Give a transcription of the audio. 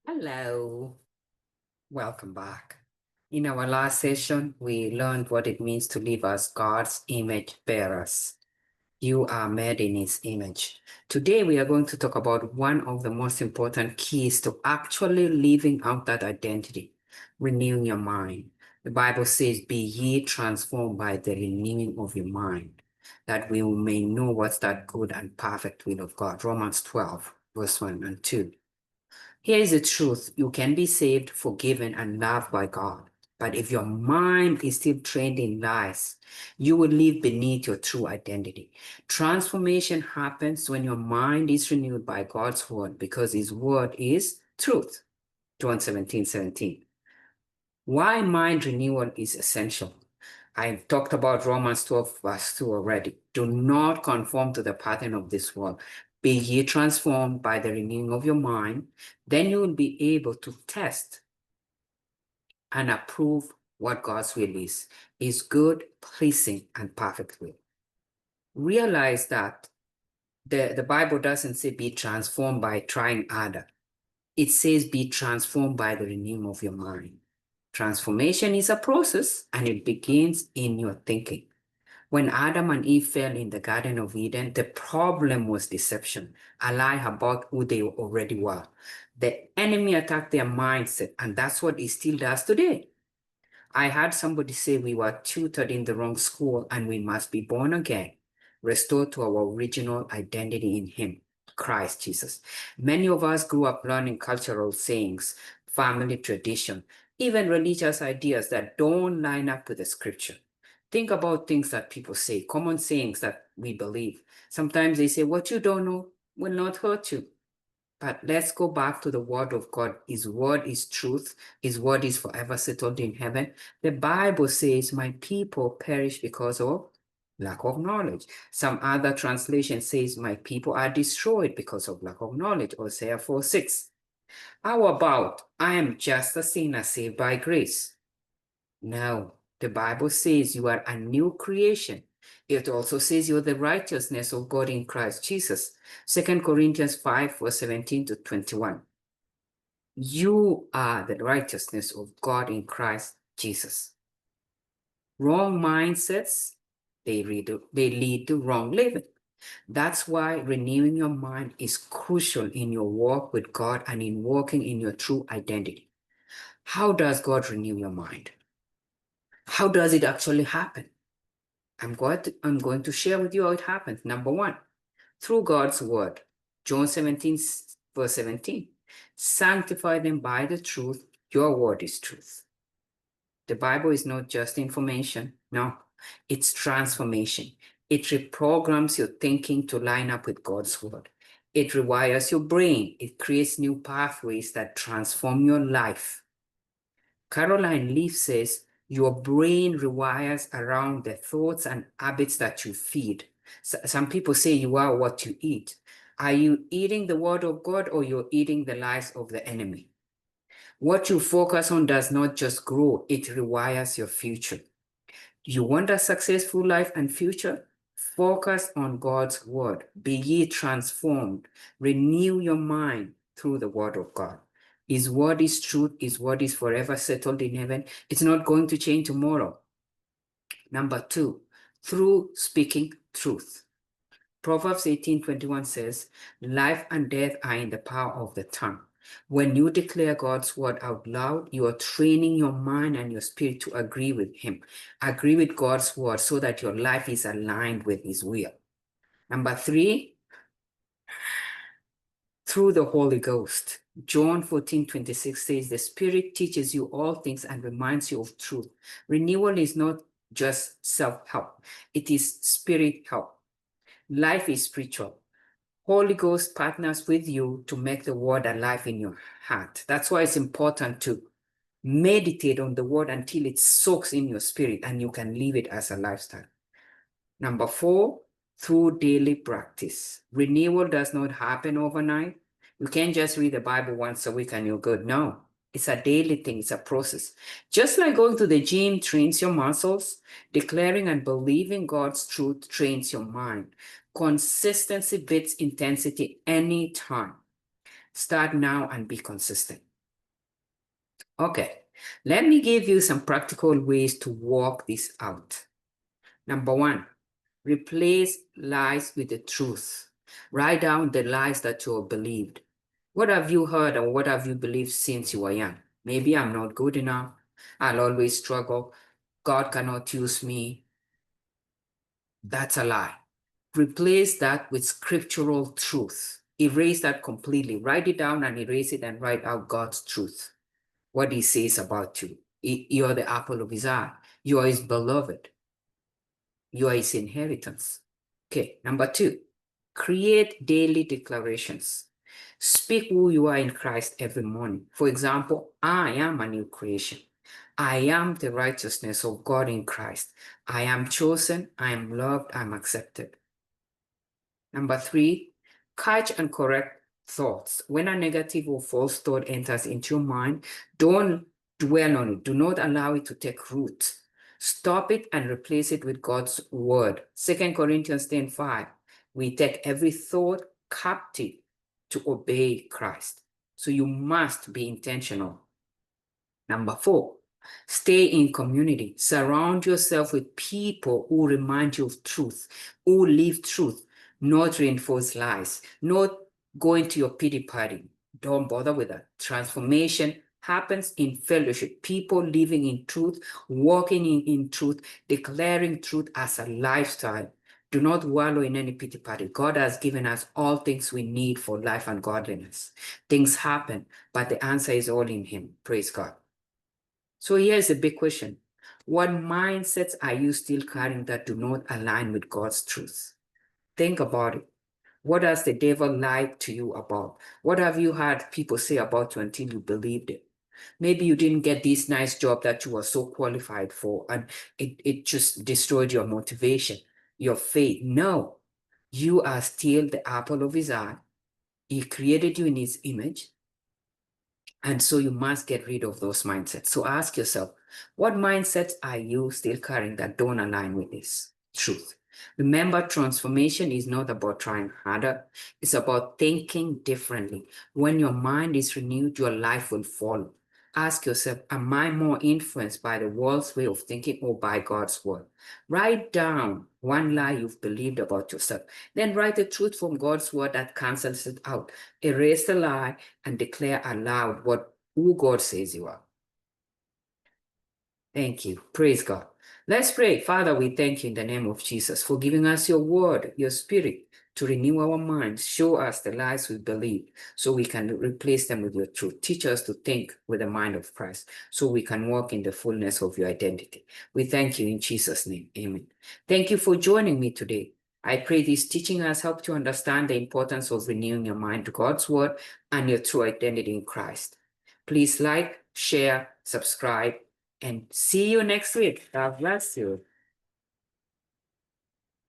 Hello, welcome back. In our last session, we learned what it means to live as God's image bearers. You are made in His image. Today, we are going to talk about one of the most important keys to actually living out that identity, renewing your mind. The Bible says, "Be ye transformed by the renewing of your mind, that we may know what's that good and perfect will of God." Romans 12, verse 1 and 2. Here is the truth. You can be saved, forgiven, and loved by God. But if your mind is still trained in lies, you will live beneath your true identity. Transformation happens when your mind is renewed by God's word because His word is truth. John 17:17. Why mind renewal is essential. I've talked about Romans 12, verse 2 already. Do not conform to the pattern of this world. Be ye transformed by the renewing of your mind. Then you will be able to test and approve what God's will is good, pleasing, and perfect will. Realize that the Bible doesn't say be transformed by trying harder. It says be transformed by the renewing of your mind. Transformation is a process and it begins in your thinking. When Adam and Eve fell in the Garden of Eden, the problem was deception, a lie about who they already were. The enemy attacked their mindset, and that's what he still does today. I had somebody say we were tutored in the wrong school and we must be born again, restored to our original identity in Him, Christ Jesus. Many of us grew up learning cultural sayings, family tradition, even religious ideas that don't line up with the scripture. Think about things that people say, common sayings that we believe. Sometimes they say, what you don't know will not hurt you. But let's go back to the word of God. His word is truth. His word is forever settled in heaven. The Bible says, my people perish because of lack of knowledge. Some other translation says, my people are destroyed because of lack of knowledge. Hosea 4:6. How about, I am just a sinner saved by grace? No, the Bible says you are a new creation. It also says you're the righteousness of God in Christ Jesus. 2 Corinthians 5, verse 17 to 21. You are the righteousness of God in Christ Jesus. Wrong mindsets, they lead to wrong living. That's why renewing your mind is crucial in your walk with God and in walking in your true identity. How does God renew your mind? How does it actually happen? I'm going to share with you how it happens. Number one, through God's word. John 17, verse 17. Sanctify them by the truth. Your word is truth. The Bible is not just information. No, it's transformation. It reprograms your thinking to line up with God's word. It rewires your brain. It creates new pathways that transform your life. Caroline Leaf says, your brain rewires around the thoughts and habits that you feed. Some people say you are what you eat. Are you eating the word of God or you're eating the lies of the enemy? What you focus on does not just grow, it rewires your future. You want a successful life and future? Focus on God's word. Be ye transformed. Renew your mind through the word of God. His word is truth. His word is forever settled in heaven. It's not going to change tomorrow. Number two, through speaking truth. Proverbs 18:21 says, life and death are in the power of the tongue. When you declare God's word out loud, you are training your mind and your spirit to agree with Him. Agree with God's word so that your life is aligned with His will. Number three, through the Holy Ghost. John 14:26 says, the Spirit teaches you all things and reminds you of truth. Renewal is not just self-help, it is spirit help. Life is spiritual. Holy Ghost partners with you to make the word alive in your heart. That's why it's important to meditate on the word until it soaks in your spirit and you can live it as a lifestyle. Number four, through daily practice. Renewal does not happen overnight. You can't just read the Bible once a week and you're good. No, it's a daily thing. It's a process. Just like going to the gym trains your muscles, declaring and believing God's truth trains your mind. Consistency beats intensity anytime. Start now and be consistent. Okay, let me give you some practical ways to work this out. Number one, replace lies with the truth. Write down the lies that you have believed. What have you heard or what have you believed since you were young? Maybe I'm not good enough. I'll always struggle. God cannot use me. That's a lie. Replace that with scriptural truth. Erase that completely. Write it down and erase it and write out God's truth. What he says about you. You're the apple of his eye. You are his beloved. You are his inheritance. Okay, number two, create daily declarations. Speak who you are in Christ every morning. For example, I am a new creation. I am the righteousness of God in Christ. I am chosen, I am loved, I'm accepted. Number three, catch and correct thoughts. When a negative or false thought enters into your mind, don't dwell on it. Do not allow it to take root. Stop it and replace it with God's word. 2 Corinthians 10:5. We take every thought captive to obey Christ. So you must be intentional. Number four, stay in community. Surround yourself with people who remind you of truth, who live truth, not reinforce lies, not going to your pity party. Don't bother with that. Transformation happens in fellowship. People living in truth, walking in truth, declaring truth as a lifestyle. Do not wallow in any pity party. God has given us all things we need for life and godliness. Things happen, but the answer is all in Him. Praise God. So here's a big question. What mindsets are you still carrying that do not align with God's truth? Think about it. What has the devil lied to you about? What have you heard people say about you until you believed it? Maybe you didn't get this nice job that you were so qualified for, and it just destroyed your motivation, your faith. No, you are still the apple of his eye. He created you in his image. And so you must get rid of those mindsets. So ask yourself, what mindsets are you still carrying that don't align with this truth? Remember, transformation is not about trying harder. It's about thinking differently. When your mind is renewed, your life will follow. Ask yourself, am I more influenced by the world's way of thinking or by God's word? Write down one lie you've believed about yourself. Then write the truth from God's word that cancels it out. Erase the lie and declare aloud who God says you are. Thank you. Praise God. Let's pray. Father, we thank you in the name of Jesus for giving us your word, your spirit, to renew our minds. Show us the lies we believe so we can replace them with your truth. Teach us to think with the mind of Christ so we can walk in the fullness of your identity. We thank you in Jesus' name. Amen. Thank you for joining me today. I pray this teaching has helped you understand the importance of renewing your mind to God's word and your true identity in Christ. Please like, share, subscribe, and see you next week. God bless you.